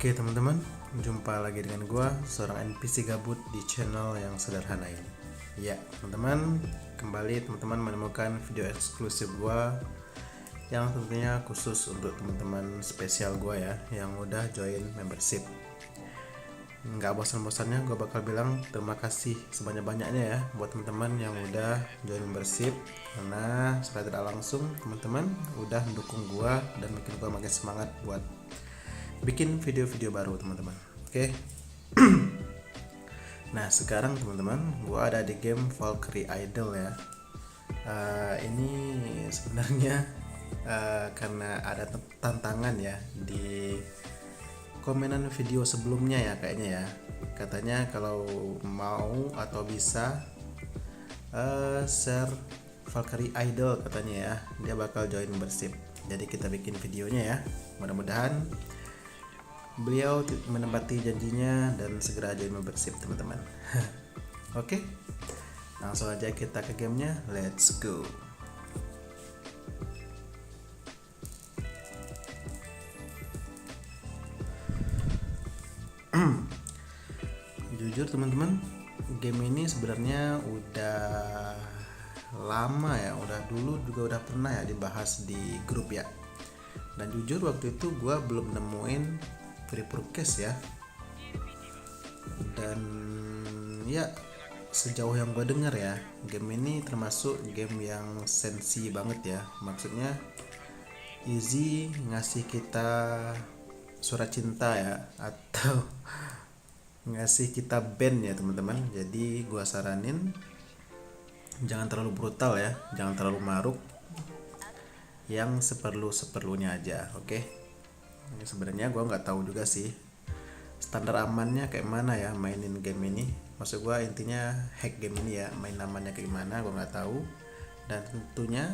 Oke teman-teman, jumpa lagi dengan gua, seorang NPC gabut di channel yang sederhana ini. Ya teman-teman, kembali teman-teman menemukan video eksklusif gua yang tentunya khusus untuk teman-teman spesial gua ya, yang udah join membership. Nggak bosan-bosannya gue bakal bilang terima kasih sebanyak-banyaknya ya buat teman-teman yang udah join membership, karena secara tidak langsung teman-teman udah mendukung gue dan bikin gue makin semangat buat bikin video-video baru teman-teman. Oke. Nah sekarang teman-teman gue ada di game Valkyrie Idol ya. Ini sebenarnya karena ada tantangan ya di komenan video sebelumnya ya kayaknya ya, katanya kalau mau atau bisa share Valkyrie Idol katanya ya, dia bakal join membership. Jadi kita bikin videonya ya, mudah-mudahan beliau menepati janjinya dan segera join membership teman-teman. Oke, langsung aja kita ke gamenya, let's go. Jujur teman-teman, game ini sebenarnya udah lama ya, udah dulu juga udah pernah ya dibahas di grup ya. Dan jujur waktu itu gue belum nemuin free purchase ya. Dan ya sejauh yang gue dengar ya, game ini termasuk game yang sensi banget ya. Maksudnya easy ngasih kita surat cinta ya, atau ngasih kita band ya teman-teman. Jadi gua saranin jangan terlalu brutal ya, jangan terlalu maruk, yang seperlunya aja. Oke. Ini sebenarnya gua nggak tahu juga sih standar amannya kayak mana ya mainin game ini. Maksud gua intinya hack game ini ya, main amannya kayak gimana gua nggak tahu. Dan tentunya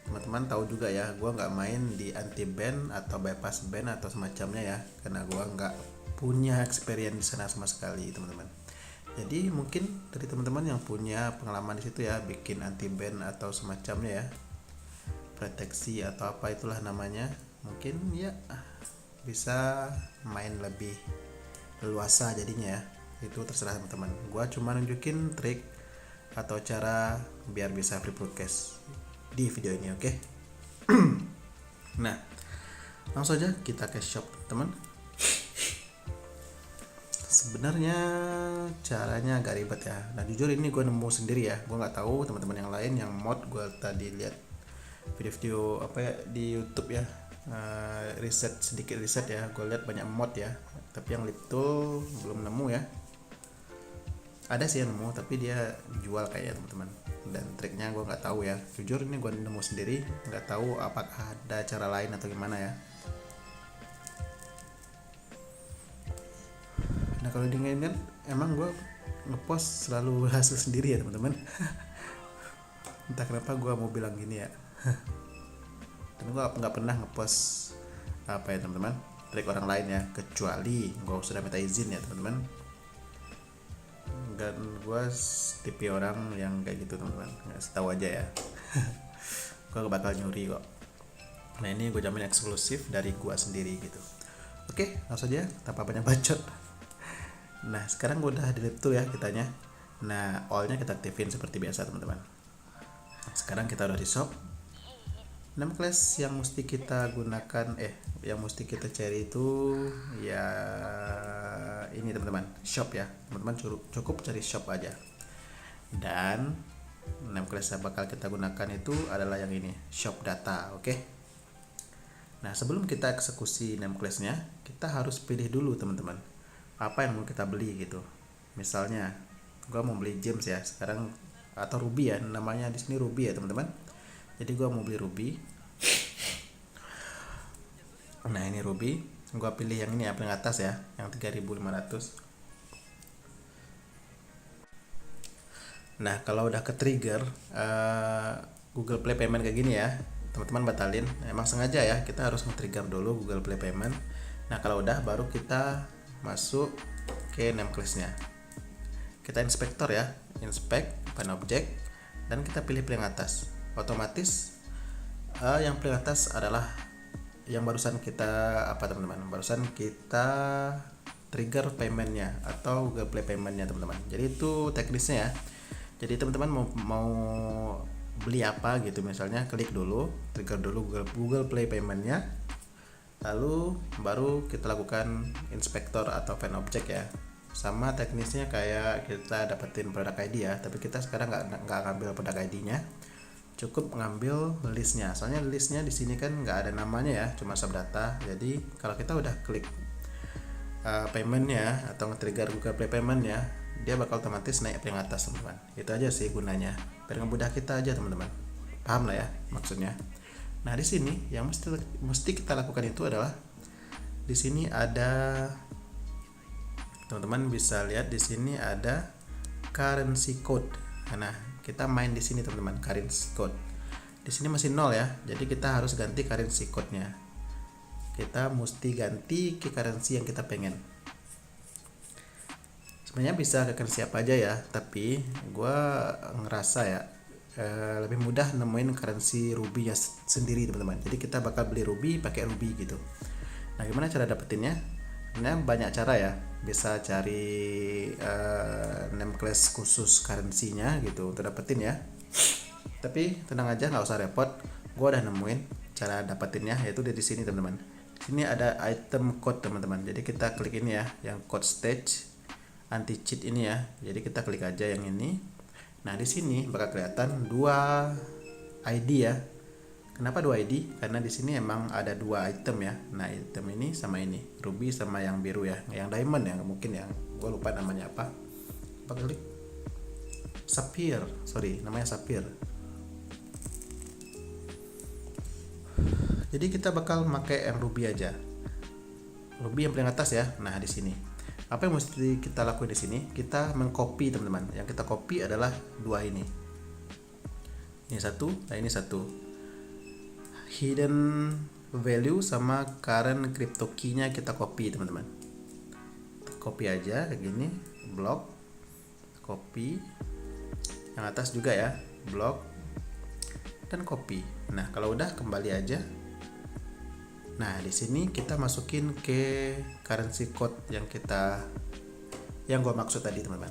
teman-teman tahu juga ya, gua nggak main di anti ban atau bypass ban atau semacamnya ya, karena gua nggak punya experience di sana sama sekali teman-teman. Jadi mungkin dari teman-teman yang punya pengalaman di situ ya, bikin anti ban atau semacamnya ya, proteksi atau apa itulah namanya, mungkin ya bisa main lebih leluasa jadinya ya. Itu terserah teman-teman. Gua cuma nunjukin trik atau cara biar bisa free broadcast di video ini, oke? Nah, langsung aja kita ke shop teman. Sebenarnya caranya agak ribet ya. Nah jujur ini gue nemu sendiri ya, gue nggak tahu teman-teman yang lain yang mod. Gue tadi lihat video-video apa ya di YouTube ya, sedikit riset ya, gue lihat banyak mod ya, tapi yang itu belum nemu ya. Ada sih yang nemu tapi dia jual kayaknya teman-teman, dan triknya gue nggak tahu ya. Jujur ini gue nemu sendiri, nggak tahu apakah ada cara lain atau gimana ya. Nah kalau diingat emang gue ngepost selalu hasil sendiri ya teman-teman. Entah kenapa gue mau bilang gini ya. Dan gue nggak pernah ngepost apa ya teman-teman, trik orang lain ya, kecuali gue sudah minta izin ya teman-teman. Dan gue tipe orang yang kayak gitu teman-teman, nggak tahu aja ya. Gue gak bakal nyuri kok. Nah ini gue jamin eksklusif dari gue sendiri gitu. Oke, langsung aja tanpa banyak bacot. Nah sekarang gue udah delete tuh ya kitanya. Nah all-nya kita aktifin seperti biasa teman-teman. Sekarang kita udah di shop. Name class yang mesti kita gunakan, yang mesti kita cari itu ya ini teman-teman, shop ya teman-teman. Cukup cari shop aja. Dan name class yang bakal kita gunakan itu adalah yang ini, shop data, oke? Nah sebelum kita eksekusi name class-nya, kita harus pilih dulu teman-teman apa yang mau kita beli gitu. Misalnya gua mau beli gems ya sekarang, atau ruby ya, namanya di sini ruby ya teman-teman. Jadi gua mau beli ruby. Nah ini ruby, gua pilih yang ini ya, paling atas ya, yang 3500. Nah kalau udah ke trigger Google Play Payment kayak gini ya, teman-teman batalin. Emang sengaja ya, kita harus nge-trigger dulu Google Play Payment. Nah kalau udah baru kita masuk ke name class-nya. Kita inspektor ya, inspect, find object, dan kita pilih paling atas. Otomatis yang paling atas adalah yang barusan kita apa teman-teman, barusan kita trigger paymentnya atau Google Play paymentnya teman-teman. Jadi itu teknisnya ya. Jadi teman-teman mau beli apa gitu, misalnya klik dulu, trigger dulu Google Play paymentnya, lalu baru kita lakukan inspektor atau find object ya. Sama teknisnya kayak kita dapetin produk ID ya, tapi kita sekarang nggak ngambil produk ID-nya, cukup ngambil listnya. Soalnya listnya di sini kan nggak ada namanya ya, cuma subdata. Jadi kalau kita udah klik paymentnya atau nge-trigger Google Play paymentnya, dia bakal otomatis naik paling atas teman-teman. Itu aja sih gunanya, biar ngemudah kita aja teman-teman. Paham lah ya maksudnya. Nah di sini yang mesti kita lakukan itu adalah di sini ada, teman-teman bisa lihat di sini ada currency code. Nah kita main di sini teman-teman, currency code. Di sini masih 0 ya, jadi kita harus ganti currency code-nya. Kita mesti ganti ke currency yang kita pengen. Sebenarnya bisa ke currency apa aja ya, tapi gue ngerasa ya lebih mudah nemuin currency ruby ya sendiri teman-teman. Jadi kita bakal beli ruby pakai ruby gitu. Nah gimana cara dapetinnya? Nah banyak cara ya, bisa cari name class khusus currency-nya gitu untuk dapetin ya. Tapi tenang aja, nggak usah repot, gue udah nemuin cara dapetinnya, yaitu di sini teman-teman. Sini ada item code teman-teman, jadi kita klik ini ya, yang code stage anti cheat ini ya. Jadi kita klik aja yang ini. Nah di sini bakal kelihatan 2 ID ya. Kenapa 2 ID? Karena di sini emang ada 2 item ya. Nah item ini sama ini, ruby sama yang biru ya, yang diamond ya mungkin ya, gue lupa namanya apa. Klik sapphire, sorry namanya sapphire. Jadi kita bakal pakai yang ruby aja, ruby yang paling atas ya. Nah di sini apa yang mesti kita lakuin di sini? Kita mengcopy teman-teman. Yang kita copy adalah 2 ini. Ini satu, nah ini satu. Hidden value sama current crypto key-nya kita copy teman-teman. Copy aja kayak gini, block, copy. Yang atas juga ya, block dan copy. Nah kalau udah kembali aja. Nah di sini kita masukin ke currency code yang gue maksud tadi teman-teman.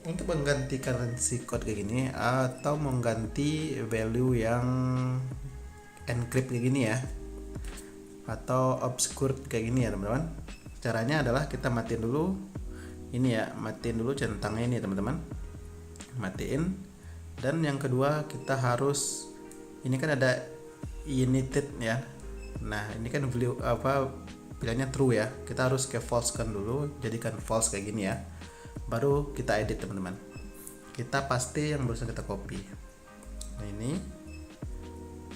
Untuk mengganti currency code kayak gini atau mengganti value yang encrypt kayak gini ya, atau obscured kayak gini ya teman-teman. Caranya adalah kita matiin dulu ini ya, matiin dulu centangnya ini teman-teman, matiin. Dan yang kedua kita harus, ini kan ada united ya. Nah ini kan value apa, pilihannya true ya, kita harus ke false kan dulu, jadikan false kayak gini ya, baru kita edit teman-teman. Kita paste yang barusan kita copy. Nah ini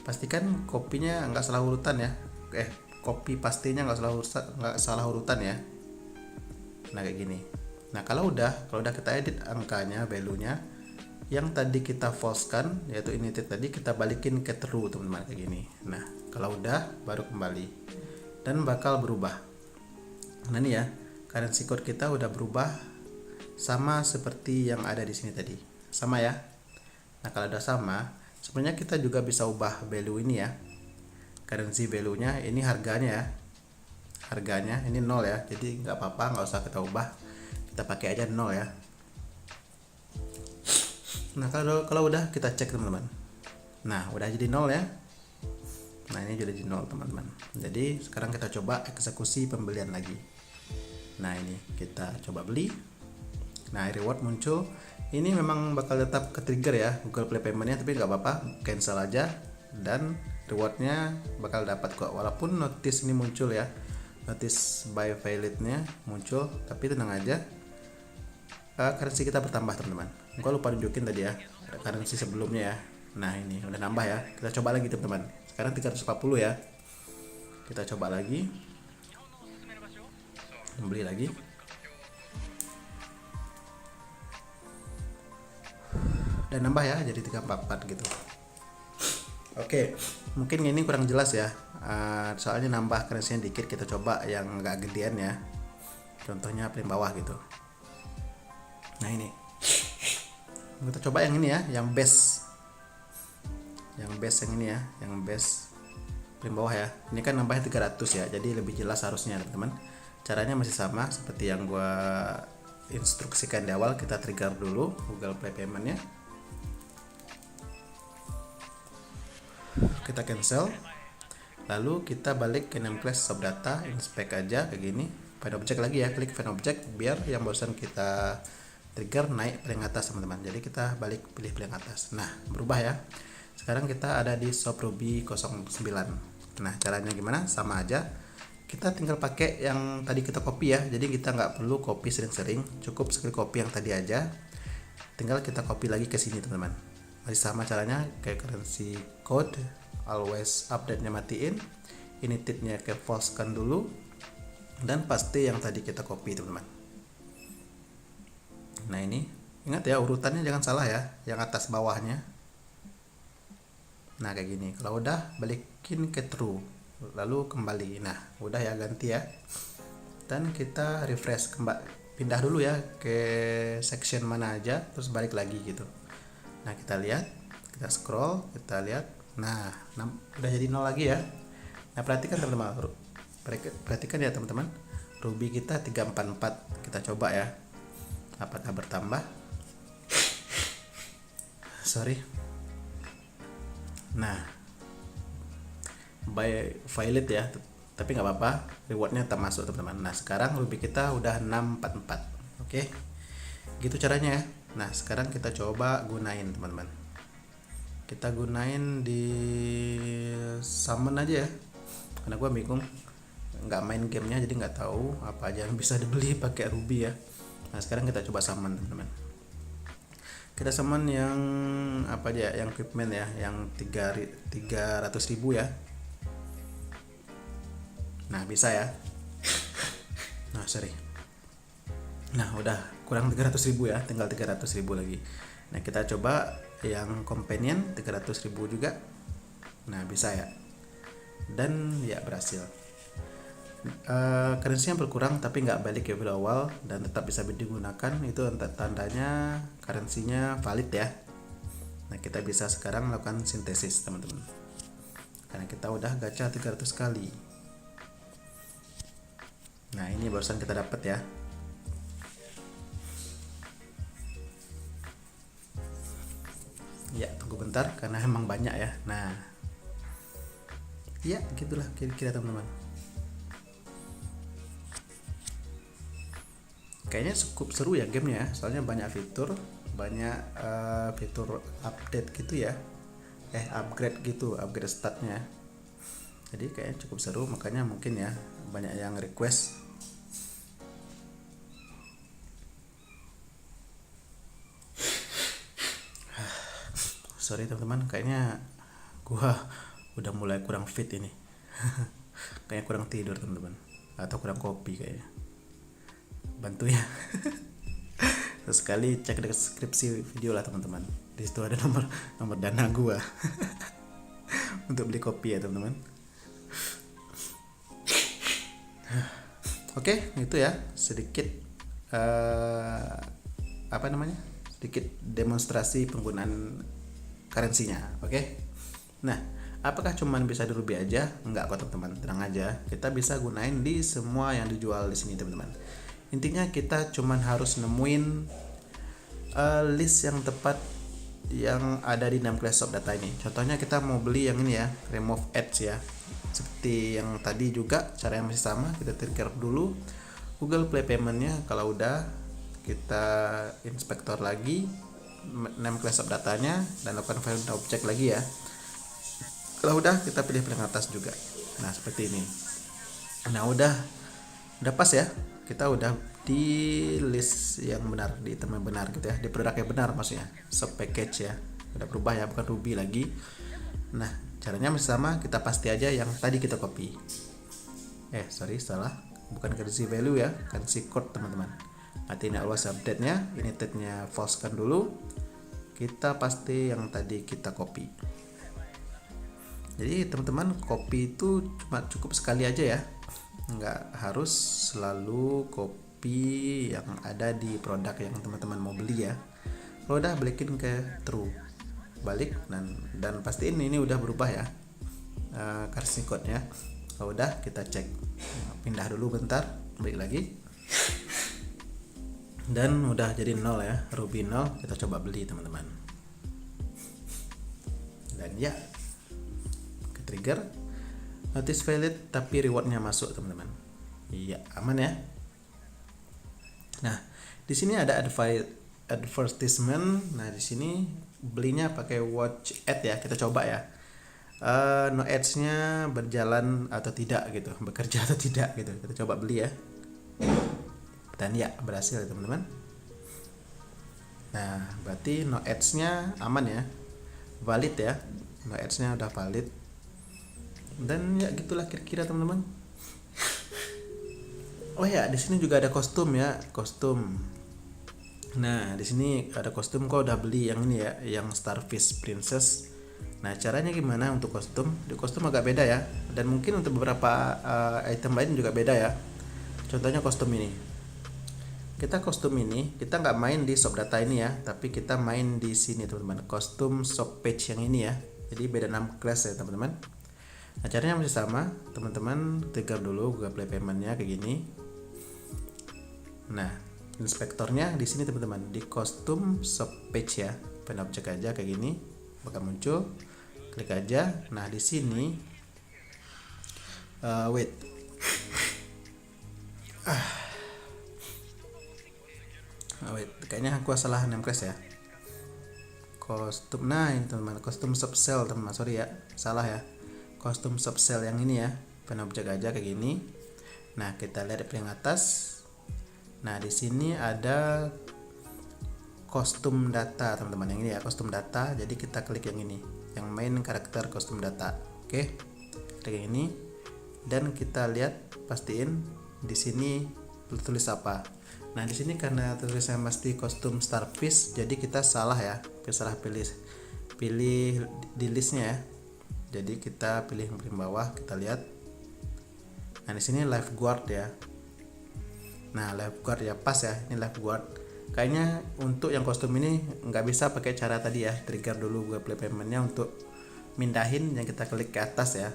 pastikan kopinya nggak salah urutan ya, copy pastenya nggak salah urutan ya. Nah kayak gini. Nah kalau udah kita edit angkanya, value-nya yang tadi kita false kan, yaitu united tadi, kita balikin ke true teman-teman kayak gini. Nah kalau udah baru kembali dan bakal berubah. Nah ini ya, currency code kita udah berubah sama seperti yang ada di sini tadi, sama ya. Nah kalau udah sama, sebenarnya kita juga bisa ubah value ini ya, currency value-nya ini, harganya ya, harganya ini 0 ya, jadi nggak apa-apa, nggak usah kita ubah, kita pakai aja 0 ya. Nah kalau udah kita cek teman-teman, nah udah jadi 0 ya. Nah ini jadi 0 teman-teman. Jadi sekarang kita coba eksekusi pembelian lagi. Nah ini kita coba beli. Nah reward muncul. Ini memang bakal tetap ke trigger ya Google Play paymentnya, tapi nggak apa-apa, cancel aja dan rewardnya bakal dapat kok, walaupun notice ini muncul ya, notice buy valid-nya muncul, tapi tenang aja, currency kita bertambah teman-teman. Gua lupa nunjukin tadi ya currency sebelumnya ya. Nah ini udah nambah ya, kita coba lagi teman-teman. Sekarang 340 ya, kita coba lagi, beli lagi. Dan nambah ya, jadi 344 gitu. Oke, mungkin ini kurang jelas ya, soalnya nambah currency-nya dikit. Kita coba yang agak gedean ya, contohnya paling bawah gitu. Nah ini kita coba yang ini ya, yang base yang ini ya, yang base paling bawah ya. Ini kan nambahnya 300 ya, jadi lebih jelas harusnya teman-teman. Caranya masih sama seperti yang gua instruksikan di awal. Kita trigger dulu Google Play Payment-nya, kita cancel, lalu kita balik ke Nameclass Shop Data, inspect aja kayak gini, find object lagi ya, klik find object biar yang barusan kita trigger naik paling atas teman-teman. Jadi kita balik pilih paling atas. Nah, berubah ya. Sekarang kita ada di shop Ruby 09. Nah, caranya gimana? Sama aja. Kita tinggal pakai yang tadi kita copy ya. Jadi kita nggak perlu copy sering-sering, cukup sekali copy yang tadi aja. Tinggal kita copy lagi ke sini teman-teman. Masih sama caranya, kayak currency code, always update-nya matiin, initednya ke false kan dulu, dan paste yang tadi kita copy teman-teman. Nah ini, ingat ya urutannya jangan salah ya, yang atas bawahnya. Nah kayak gini. Kalau udah, balikin ke true, lalu kembali. Nah udah ya, ganti ya, dan kita refresh, pindah dulu ya ke section mana aja, terus balik lagi gitu. Nah kita lihat, kita scroll, kita lihat. Nah udah jadi 0 lagi ya. Nah perhatikan teman-teman, perhatikan ya teman-teman, Ruby kita 344. Kita coba ya, apakah bertambah. Sorry. Nah, by violet ya, tapi nggak apa-apa, rewardnya tak masuk teman-teman. Nah sekarang Ruby kita udah 644. Oke, gitu caranya ya. Nah sekarang kita coba gunain teman-teman. Kita gunain di summon aja ya, karena gue bingung, nggak main gamenya jadi nggak tahu apa aja yang bisa dibeli pakai Ruby ya. Nah sekarang kita coba summon teman-teman. Kita summon yang apa aja, yang equipment ya, yang 300.000 ya. Nah bisa ya. Nah sorry. Nah udah kurang 300.000 ya, tinggal 300.000 lagi. Nah kita coba yang companion 300.000 juga. Nah bisa ya, dan ya berhasil. Currency yang berkurang tapi nggak balik ke value awal dan tetap bisa digunakan, itu tandanya currency-nya valid ya. Nah kita bisa sekarang melakukan sintesis teman-teman, karena kita udah gacha 300 kali. Nah ini barusan kita dapat ya. Ya tunggu bentar karena emang banyak ya. Nah ya gitulah kira-kira teman-teman. Kayaknya cukup seru ya gamenya, soalnya banyak fitur, banyak fitur update gitu ya, upgrade gitu, upgrade statnya. Jadi kayaknya cukup seru, makanya mungkin ya banyak yang request. Sorry teman-teman, kayaknya gua udah mulai kurang fit ini. Kayaknya kurang tidur teman-teman, atau kurang kopi kayaknya. Bantu ya. Sekali cek deskripsi video lah teman-teman, di situ ada nomor dana gua untuk beli kopi ya teman-teman. Oke, itu ya sedikit sedikit demonstrasi penggunaan currency-nya. Oke. Nah, apakah cuman bisa di Ruby aja? Enggak kok teman-teman, tenang aja. Kita bisa gunain di semua yang dijual di sini teman-teman. Intinya kita cuman harus nemuin list yang tepat yang ada di Nameclass Shop Data ini. Contohnya kita mau beli yang ini ya, remove ads ya. Seperti yang tadi juga, caranya masih sama. Kita trigger dulu Google Play Payment-nya. Kalau udah, kita inspektor lagi Nameclass Shop Datanya dan lakukan find object lagi ya. Kalau udah, kita pilih paling atas juga. Nah seperti ini. Nah udah pas ya. Kita udah di list yang benar, di item yang benar gitu ya, di produk yang benar maksudnya, sub package ya, udah berubah ya, bukan Ruby lagi. Nah caranya masih sama, kita pasti aja yang tadi kita copy. Salah, bukan currency value ya, currency code teman-teman. Nanti ini always update nya, initednya false kan dulu, kita pasti yang tadi kita copy. Jadi teman-teman, copy itu cuma cukup sekali aja ya, nggak harus selalu copy yang ada di produk yang teman-teman mau beli ya. Kalau udah, balikin ke true, balik, dan pastiin ini udah berubah ya. currency code-nya. Kalau udah kita cek. Pindah dulu bentar, balik lagi. Dan udah jadi 0 ya, ruby 0. Kita coba beli teman-teman. Dan ya, ke trigger notice valid tapi rewardnya masuk teman-teman. Iya, aman ya. Nah, di sini ada advertisement. Nah, di sini belinya pakai watch ad ya. Kita coba ya. No ads-nya berjalan atau tidak gitu, bekerja atau tidak gitu. Kita coba beli ya. Dan ya, berhasil ya teman-teman. Nah, berarti no ads-nya aman ya. Valid ya. No ads-nya udah valid. Dan ya gitulah kira-kira teman-teman. Oh ya, di sini juga ada kostum ya, kostum. Nah, di sini ada kostum. Kok udah beli yang ini ya, yang Starfish Princess. Nah, caranya gimana untuk kostum? Di kostum agak beda ya, dan mungkin untuk beberapa item lain juga beda ya. Contohnya kostum ini. Kostum ini kita nggak main di shop data ini ya, tapi kita main di sini teman-teman. Kostum shop page yang ini ya. Jadi beda 6 class ya teman-teman. Nah, caranya masih sama, teman-teman. Trigger dulu Google Play Payment-nya kayak gini. Nah, inspektornya di sini teman-teman, di kostum shop page ya. Pen objek aja kayak gini, bakal muncul. Klik aja. Nah, di sini wait. Wait, kayaknya aku salah name class ya. Kostum, nah ini teman-teman, kostum subcell teman-teman, sorry ya, salah ya. Kostum subcell yang ini ya, pen objek aja kayak gini. Nah, kita lihat di paling atas. Nah, di sini ada kostum data teman-teman, yang ini ya, kostum data. Jadi kita klik yang ini, yang main karakter kostum data. Oke, klik yang ini dan kita lihat, pastiin di sini tulis apa. Nah, di sini karena tulisannya pasti kostum Starfish, jadi kita salah ya, salah pilih di listnya ya. Jadi kita pilih yang paling bawah, kita lihat. Nah, di sini lifeguard ya. Nah, lifeguard ya, pas ya, ini lifeguard. Kayaknya untuk yang kostum ini nggak bisa pakai cara tadi ya, trigger dulu Google Play Payment-nya untuk mindahin yang kita klik ke atas ya,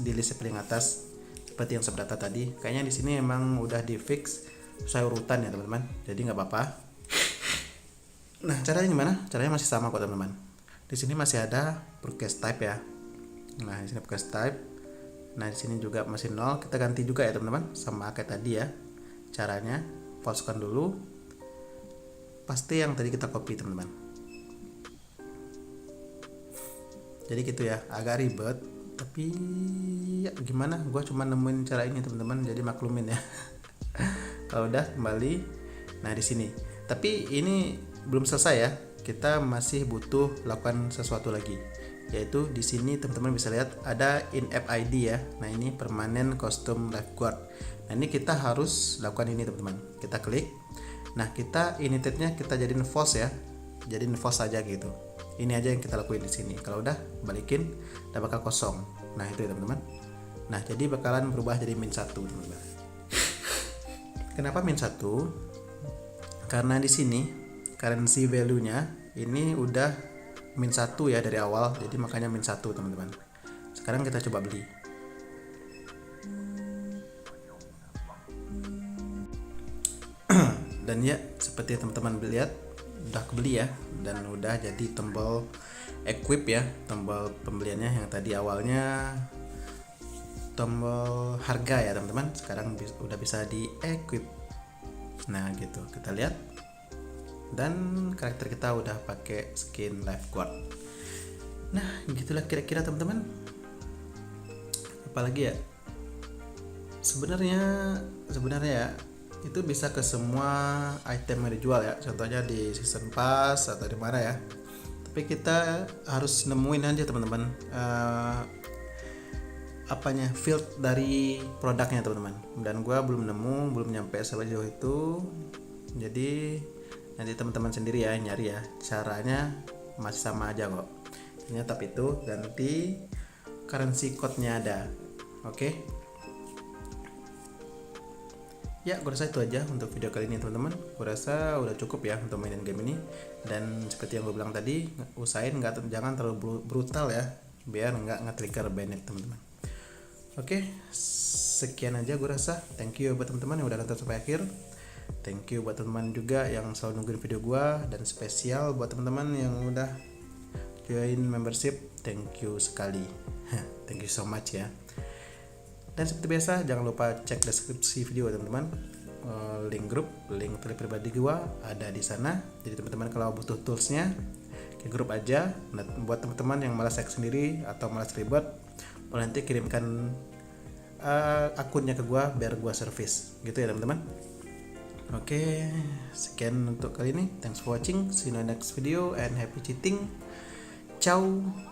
di list paling atas seperti yang sebdata tadi. Kayaknya di sini emang udah di fix sesuai urutan ya teman-teman, jadi nggak apa-apa. Nah, caranya gimana? Caranya masih sama kok teman-teman. Di sini masih ada broadcast type ya. Nah, di sini broadcast type. Nah, di sini juga masih 0. Kita ganti juga ya teman-teman, sama kayak tadi ya. Caranya pauskan dulu. Pasti yang tadi kita copy teman-teman. Jadi gitu ya, agak ribet, tapi ya gimana? Gua cuma nemuin cara ini teman-teman, jadi maklumin ya. Kalau udah kembali. Nah, di sini. Tapi ini belum selesai ya. Kita masih butuh lakukan sesuatu lagi. Yaitu di sini teman-teman bisa lihat ada in-app ID ya. Nah, ini permanen custom lifeguard. Nah, ini kita harus lakukan ini teman-teman. Kita klik. Nah, kita initednya kita jadiin false ya. Jadiin false aja gitu. Ini aja yang kita lakuin di sini. Kalau udah balikin, udah bakal kosong. Nah, itu ya teman-teman. Nah, jadi bakalan berubah jadi -1 teman-teman. Kenapa -1? Karena di sini currency value-nya ini udah -1 ya dari awal, jadi makanya -1 teman-teman. Sekarang kita coba beli. Dan ya, seperti teman-teman lihat udah kebeli ya, dan udah jadi tombol equip ya, tombol pembeliannya yang tadi awalnya tombol harga ya teman-teman, sekarang udah bisa di equip. Nah, gitu kita lihat, dan karakter kita udah pakai skin lifeguard. Nah, gitulah kira-kira teman-teman. Apalagi ya, sebenarnya ya itu bisa ke semua item yang dijual ya, contohnya di season pass atau di mana ya. Tapi kita harus nemuin aja teman-teman field dari produknya teman-teman, dan gua belum nyampe sejauh itu. Jadi nanti teman-teman sendiri ya nyari ya, caranya masih sama aja kok. Ternyata tapi itu ganti currency code-nya ada. Oke. Ya, gue rasa itu aja untuk video kali ini teman-teman. Gue rasa udah cukup ya untuk mainin game ini. Dan seperti yang gue bilang tadi, usahain jangan terlalu brutal ya. biar nggak nge-trigger banned teman-teman. Oke, sekian aja gue rasa. Thank you buat teman-teman yang udah nonton sampai akhir. Thank you buat teman-teman juga yang selalu nungguin video gue, dan spesial buat teman-teman yang udah join membership. Thank you sekali. Thank you so much ya. Dan seperti biasa, jangan lupa cek deskripsi video teman-teman. Link grup, link tele pribadi gue ada di sana. Jadi teman-teman kalau butuh toolsnya ke grup aja. Nah, buat teman-teman yang malas hack sendiri atau malas ribet, boleh nanti kirimkan akunnya ke gua biar gua service gitu ya teman-teman. Oke, sekian untuk kali ini. Thanks for watching. See you in the next video and happy cheating. Ciao.